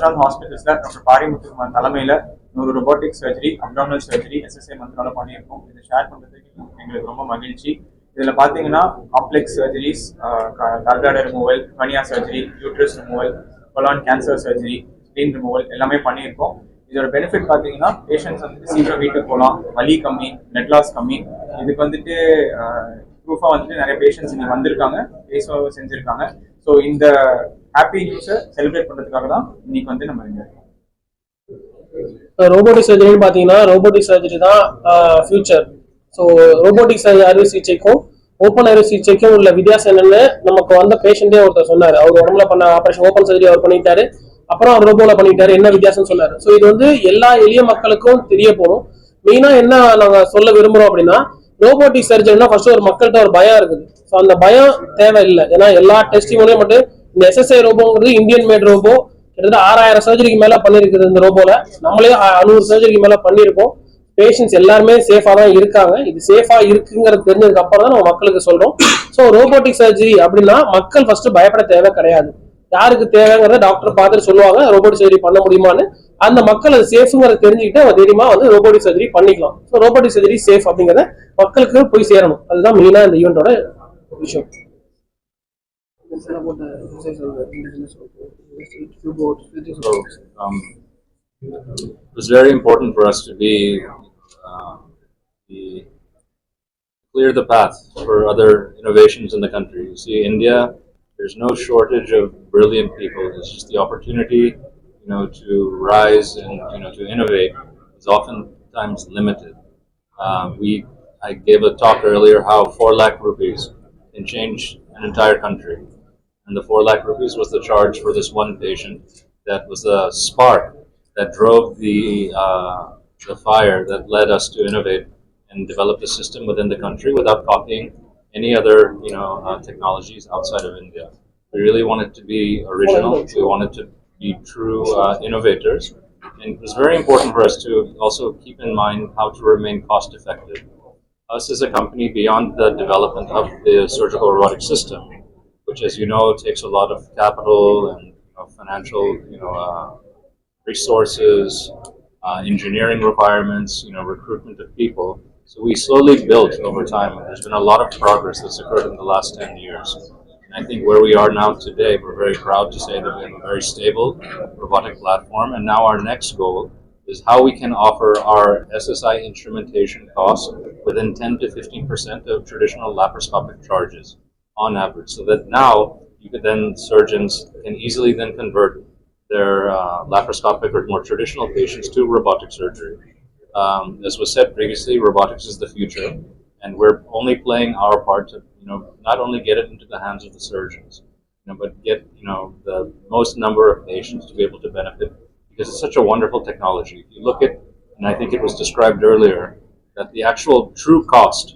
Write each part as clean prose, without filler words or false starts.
Prashant Hospitals Dr. Parimuthukumar தலைமையில ஒரு robotic surgery, abdominal surgery, SSI மந்த்ரால பண்ணியிருக்கோம். இதை ஷேர் பண்ணுறதுக்கு எங்களுக்கு ரொம்ப மகிழ்ச்சி. இதில் பார்த்தீங்கன்னா complex surgeries, gallbladder removal, hernia surgery, uterus removal, colon cancer surgery, spleen removal எல்லாமே பண்ணியிருக்கோம். இதோட பெனிஃபிட் பார்த்தீங்கன்னா பேஷண்ட்ஸ் வந்து சீக்கிரம் வீட்டுக்கு போகலாம், வலி கம்மி, நெட் லாஸ் கம்மி. இதுக்கு வந்துட்டு ப்ரூஃபாக வந்துட்டு நிறைய பேஷண்ட்ஸ் இன்னைக்கு வந்திருக்காங்க, பேசுவாக செஞ்சுருக்காங்க. ஸோ இந்த ஹாப்பி நியூஸை செலிப்ரேட் பண்ணுறதுக்காக தான் இன்னைக்கு வந்து நம்ம இங்கே ரோபோட்டிக் சர்ஜரின்னு பார்த்தீங்கன்னா ரோபோட்டிக் சர்ஜரி தான் ஃபியூச்சர். ஸோ ரோபோட்டிக் அறுவை சிகிச்சைக்கும் ஓப்பன் அறுவை சிகிச்சைக்கும் உள்ள வித்தியாசம் என்னன்னு நமக்கு வந்த பேஷண்டே ஒருத்தர் சொன்னார். அவர் உடம்புல பண்ண ஆபரேஷன் ஓப்பன் சர்ஜரி அவர் பண்ணிட்டாரு, அப்புறம் அவர் ரோபோல பண்ணிட்டாரு, என்ன வித்தியாசம் சொன்னாரு. ஸோ இது வந்து எல்லா எளிய மக்களுக்கும் தெரிய போகணும். மெயினா என்ன நாங்க சொல்ல விரும்புறோம் அப்படின்னா, ரோபோட்டிக் சர்ஜரினா ஃபர்ஸ்ட் ஒரு மக்கள்கிட்ட ஒரு பயம் இருக்குது. ஸோ அந்த பயம் தேவையில்லை. ஏன்னா எல்லா டெஸ்டிமோனியும் மட்டும் இந்த SSI ரோபோங்கிறது இந்தியன் மேட் ரோபோ, கிட்டத்தட்ட 6000 சர்ஜரிக்கு மேல பண்ணிருக்குது இந்த ரோபோல. நம்மளே 100 சர்ஜரிக்கு மேல பண்ணிருக்கோம். பேஷண்ட்ஸ் எல்லாருமே சேஃபா தான் இருக்காங்க. இது சேஃபா இருக்குங்கிறது தெரிஞ்சதுக்கு அப்புறம் தான் நம்ம மக்களுக்கு சொல்றோம். ஸோ ரோபோட்டிக் சர்ஜரி அப்படின்னா மக்கள் ஃபர்ஸ்ட் பயப்பட தேவை கிடையாது. யாருக்கு தேவைங்கிறத டாக்டர் பார்த்துட்டு சொல்லுவாங்க ரோபோட்டிக் சர்ஜரி பண்ண முடியுமான்னு. அந்த மக்கள் அது சேஃப்ங்கிறத தெரிஞ்சுக்கிட்டு அவங்க தைரியமா வந்து ரோபோட்டிக் சர்ஜரி பண்ணிக்கலாம். ஸோ ரோபோட்டிக் சர்ஜரி சேஃப் அப்படிங்கிறத மக்களுக்கு போய் சேரணும். அதுதான் மெயினா இந்த ஈவெண்டோட விஷயம். It was very important for us to clear the path for other innovations in the country. You see, India, there's no shortage of brilliant people. It's just the opportunity, to rise and to innovate is oftentimes limited. I gave a talk earlier how 4 lakh rupees can change an entire country, and the 4 lakh rupees was the charge for this one patient. That was the spark that drove the fire that led us to innovate and develop a system within the country without copying any other technologies outside of India. We really wanted to be original. We wanted to be true innovators, and it was very important for us to also keep in mind how to remain cost effective. Us as a company, beyond the development of the surgical robotic system, which, as you know, takes a lot of capital and financial resources, engineering requirements, recruitment of people. So we slowly built over time, and there's been a lot of progress that's occurred in the last 10 years. And I think where we are now today, we're very proud to say that we have a very stable robotic platform. And now our next goal is how we can offer our SSI instrumentation costs within 10 to 15% of traditional laparoscopic charges on average, so that now surgeons can easily then convert their laparoscopic or more traditional patients to robotic surgery. As was said previously, robotics is the future, and we're only playing our part to not only get it into the hands of the surgeons, but get the most number of patients to be able to benefit, because it's such a wonderful technology. If you look at, and I think it was described earlier, that the actual true cost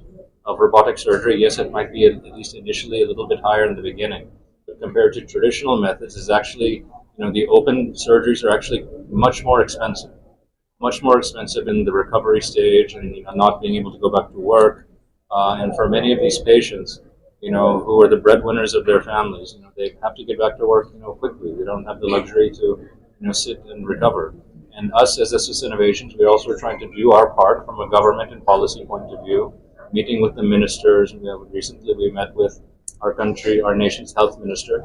of robotic surgery, yes, it might be at least initially a little bit higher in the beginning, but compared to traditional methods, is actually the open surgeries are actually much more expensive in the recovery stage, and not being able to go back to work. And for many of these patients, who are the breadwinners of their families, they have to get back to work, quickly. They don't have the luxury to, sit and recover. And us as SS Innovations, we're also trying to do our part from a government and policy point of view, meeting with the ministers. And recently we met with our nation's health minister,